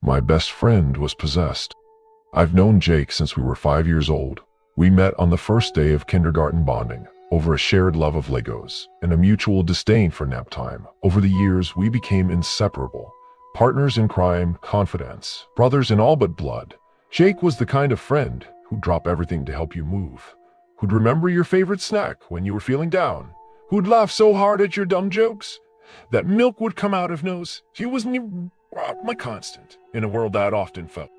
My best friend was possessed. I've known Jake since we were 5 years old. We met on the first day of kindergarten bonding, over a shared love of Legos and a mutual disdain for nap time. Over the years, we became inseparable. Partners in crime, confidants, brothers in all but blood. Jake was the kind of friend who'd drop everything to help you move, who'd remember your favorite snack when you were feeling down, who'd laugh so hard at your dumb jokes that milk would come out of nose. He was my constant in a world that often felt.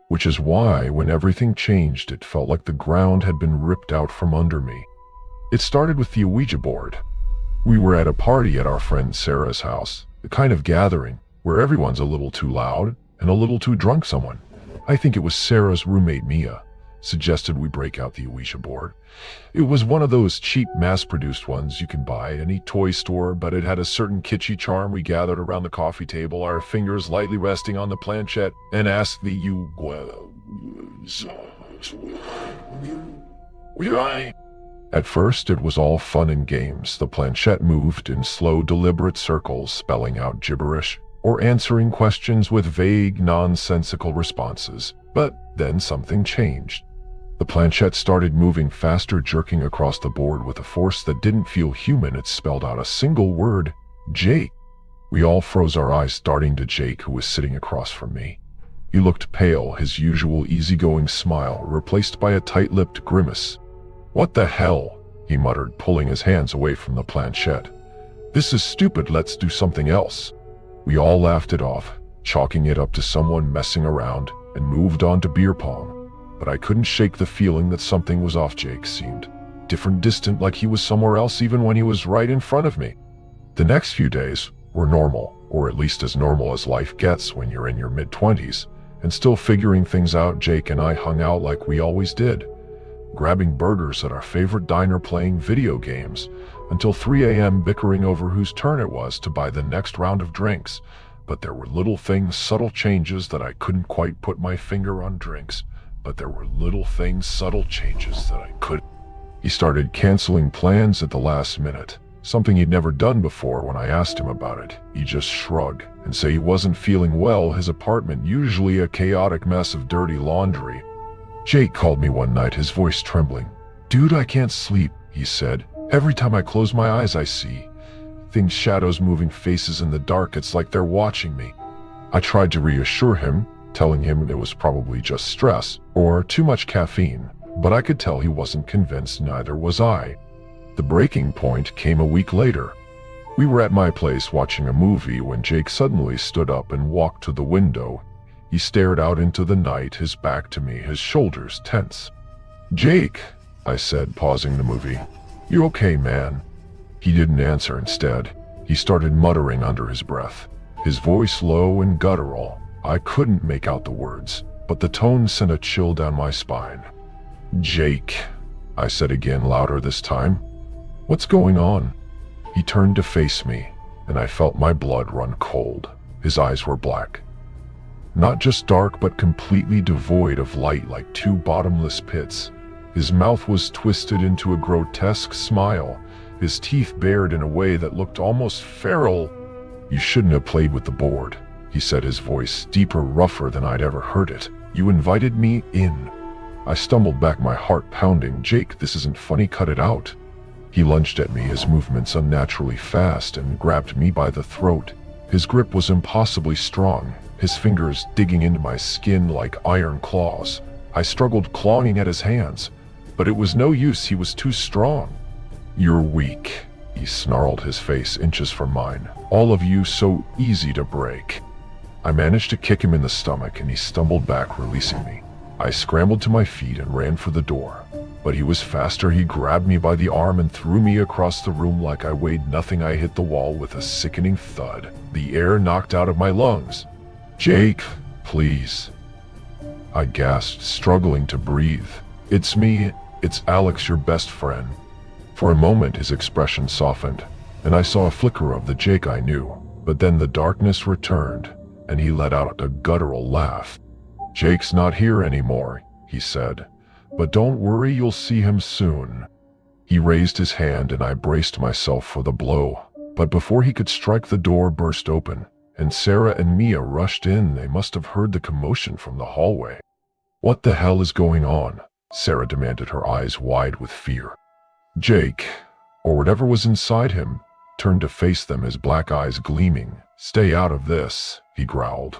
Which is why, when everything changed, it felt like the ground had been ripped out from under me. It started with the Ouija board. We were at a party at our friend Sarah's house, the kind of gathering where everyone's a little too loud and a little too drunk. Someone, I think it was Sarah's roommate Mia, suggested we break out the Ouija board. It was one of those cheap mass-produced ones you can buy at any toy store, but it had a certain kitschy charm. We gathered around the coffee table, our fingers lightly resting on the planchette, and asked the At first, it was all fun and games. The planchette moved in slow, deliberate circles, spelling out gibberish, or answering questions with vague, nonsensical responses. But then something changed. The planchette started moving faster, jerking across the board with a force that didn't feel human. It spelled out a single word: Jake. We all froze our eyes, darting to Jake, who was sitting across from me. He looked pale, his usual easygoing smile replaced by a tight-lipped grimace. "What the hell?" he muttered, pulling his hands away from the planchette. "This is stupid, let's do something else." We all laughed it off, chalking it up to someone messing around, and moved on to beer pong. But I couldn't shake the feeling that something was off. Jake seemed different, distant, like he was somewhere else even when he was right in front of me. The next few days were normal, or at least as normal as life gets when you're in your mid-20s, and still figuring things out. Jake and I hung out like we always did, grabbing burgers at our favorite diner, playing video games, until 3 a.m. bickering over whose turn it was to buy the next round of drinks. But there were little things, subtle changes that I couldn't quite put my finger on. He started canceling plans at the last minute, something he'd never done before. When I asked him about it, he just shrugged and said he wasn't feeling well. His apartment, usually a chaotic mess of dirty laundry. Jake called me one night, his voice trembling. "Dude, I can't sleep," he said. "Every time I close my eyes, I see things, shadows, moving faces in the dark. It's like they're watching me." I tried to reassure him, telling him it was probably just stress or too much caffeine, but I could tell he wasn't convinced. Neither was I. The breaking point came a week later. We were at my place watching a movie when Jake suddenly stood up and walked to the window. He stared out into the night, his back to me, his shoulders tense. "Jake," I said, pausing the movie. "You okay, man?" He didn't answer. Instead, he started muttering under his breath, his voice low and guttural. I couldn't make out the words, but the tone sent a chill down my spine. "Jake," I said again, louder this time. "What's going on?" He turned to face me, and I felt my blood run cold. His eyes were black. Not just dark, but completely devoid of light, like two bottomless pits. His mouth was twisted into a grotesque smile, his teeth bared in a way that looked almost feral. "You shouldn't have played with the board," he said, his voice deeper, rougher than I'd ever heard it. "You invited me in." I stumbled back, my heart pounding. "Jake, this isn't funny, cut it out." He lunged at me, his movements unnaturally fast, and grabbed me by the throat. His grip was impossibly strong, his fingers digging into my skin like iron claws. I struggled, clawing at his hands, but it was no use. He was too strong. "You're weak," he snarled, his face inches from mine. "All of you so easy to break." I managed to kick him in the stomach, and he stumbled back, releasing me. I scrambled to my feet and ran for the door, but he was faster. He grabbed me by the arm and threw me across the room like I weighed nothing. I hit the wall with a sickening thud, the air knocked out of my lungs. "Jake, please," I gasped, struggling to breathe. "It's me. It's Alex, your best friend." For a moment his expression softened, and I saw a flicker of the Jake I knew, but then the darkness returned, and he let out a guttural laugh. "Jake's not here anymore," he said, "but don't worry, you'll see him soon." He raised his hand and I braced myself for the blow, but before he could strike, the door burst open, and Sarah and Mia rushed in. They must have heard the commotion from the hallway. "What the hell is going on?" Sarah demanded, her eyes wide with fear. Jake, or whatever was inside him, turned to face them, his black eyes gleaming. "Stay out of this," he growled.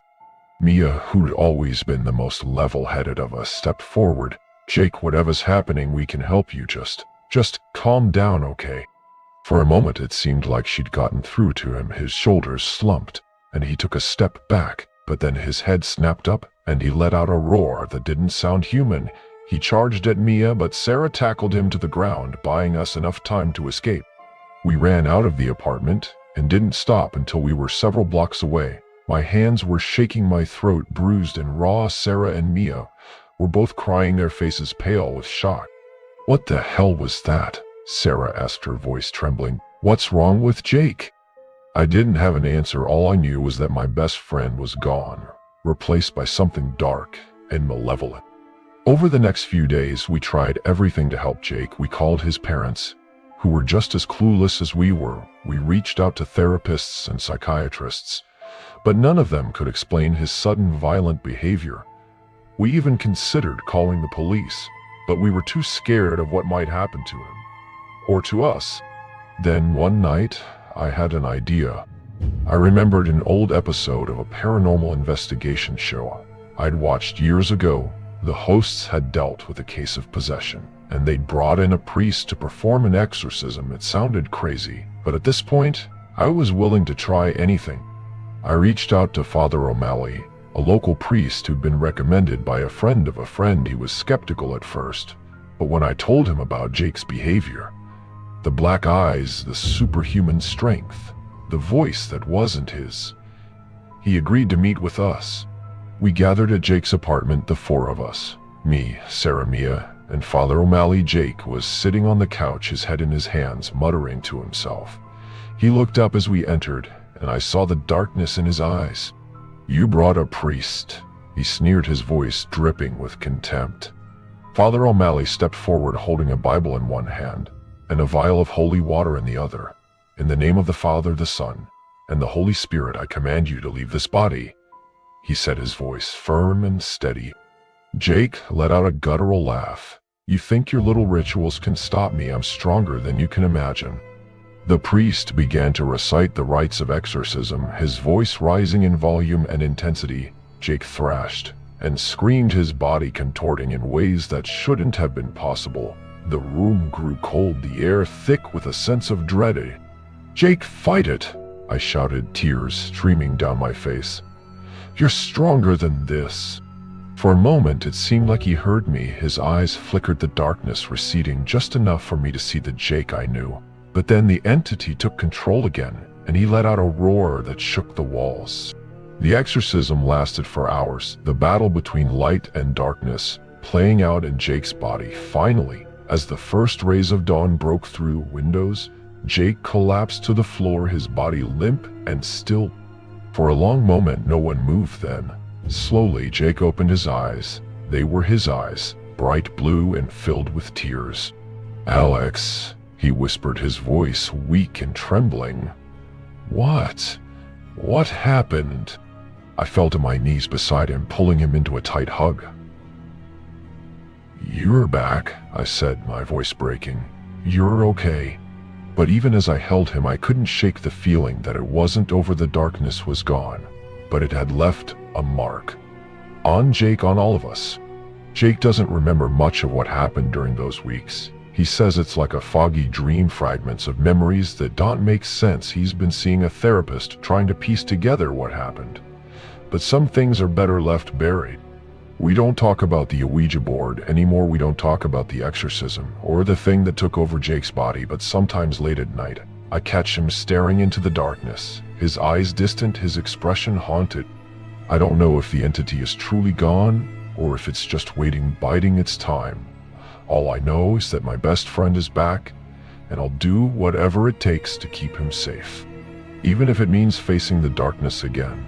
Mia, who'd always been the most level-headed of us, stepped forward. "Jake, whatever's happening, we can help you. Just calm down, okay?" For a moment it seemed like she'd gotten through to him. His shoulders slumped, and he took a step back, but then his head snapped up, and he let out a roar that didn't sound human. He charged at Mia, but Sarah tackled him to the ground, buying us enough time to escape. We ran out of the apartment, and didn't stop until we were several blocks away. My hands were shaking, my throat bruised and raw. Sarah and Mia were both crying, their faces pale with shock. "What the hell was that?" Sarah asked, her voice trembling. "What's wrong with Jake?" I didn't have an answer. All I knew was that my best friend was gone, replaced by something dark and malevolent. Over the next few days, we tried everything to help Jake. We called his parents, who were just as clueless as we were. We reached out to therapists and psychiatrists, but none of them could explain his sudden violent behavior. We even considered calling the police, but we were too scared of what might happen to him, or to us. Then one night, I had an idea. I remembered an old episode of a paranormal investigation show I'd watched years ago. The hosts had dealt with a case of possession, and they'd brought in a priest to perform an exorcism. It sounded crazy, but at this point, I was willing to try anything. I reached out to Father O'Malley, a local priest who'd been recommended by a friend of a friend. He was skeptical at first, but when I told him about Jake's behavior, the black eyes, the superhuman strength, the voice that wasn't his, he agreed to meet with us. We gathered at Jake's apartment, the four of us, me, Sarah, Mia, and Father O'Malley. Jake was sitting on the couch, his head in his hands, muttering to himself. He looked up as we entered, and I saw the darkness in his eyes. "You brought a priest," he sneered, his voice dripping with contempt. Father O'Malley stepped forward, holding a Bible in one hand and a vial of holy water in the other. "In the name of the Father, the Son, and the Holy Spirit, I command you to leave this body," he said, his voice firm and steady. Jake let out a guttural laugh. "You think your little rituals can stop me? I'm stronger than you can imagine." The priest began to recite the rites of exorcism, his voice rising in volume and intensity. Jake thrashed and screamed, his body contorting in ways that shouldn't have been possible. The room grew cold, the air thick with a sense of dread. "Jake, fight it!" I shouted, tears streaming down my face. "You're stronger than this." For a moment it seemed like he heard me. His eyes flickered, the darkness receding just enough for me to see the Jake I knew. But then the entity took control again, and he let out a roar that shook the walls. The exorcism lasted for hours, the battle between light and darkness playing out in Jake's body. Finally, as the first rays of dawn broke through windows, Jake collapsed to the floor, his body limp and still. For a long moment no one moved. Then, slowly, Jake opened his eyes. They were his eyes, bright blue and filled with tears. "Alex," he whispered, his voice weak and trembling. What happened?" I fell to my knees beside him, pulling him into a tight hug. "You're back," I said, my voice breaking. "You're okay." But even as I held him, I couldn't shake the feeling that it wasn't over. The darkness was gone, but it had left a mark. On Jake, on all of us. Jake doesn't remember much of what happened during those weeks. He says it's like a foggy dream, fragments of memories that don't make sense. He's been seeing a therapist, trying to piece together what happened. But some things are better left buried. We don't talk about the Ouija board anymore. We don't talk about the exorcism or the thing that took over Jake's body. But sometimes late at night, I catch him staring into the darkness, his eyes distant, his expression haunted. I don't know if the entity is truly gone or if it's just waiting, biding its time. All I know is that my best friend is back, and I'll do whatever it takes to keep him safe, even if it means facing the darkness again.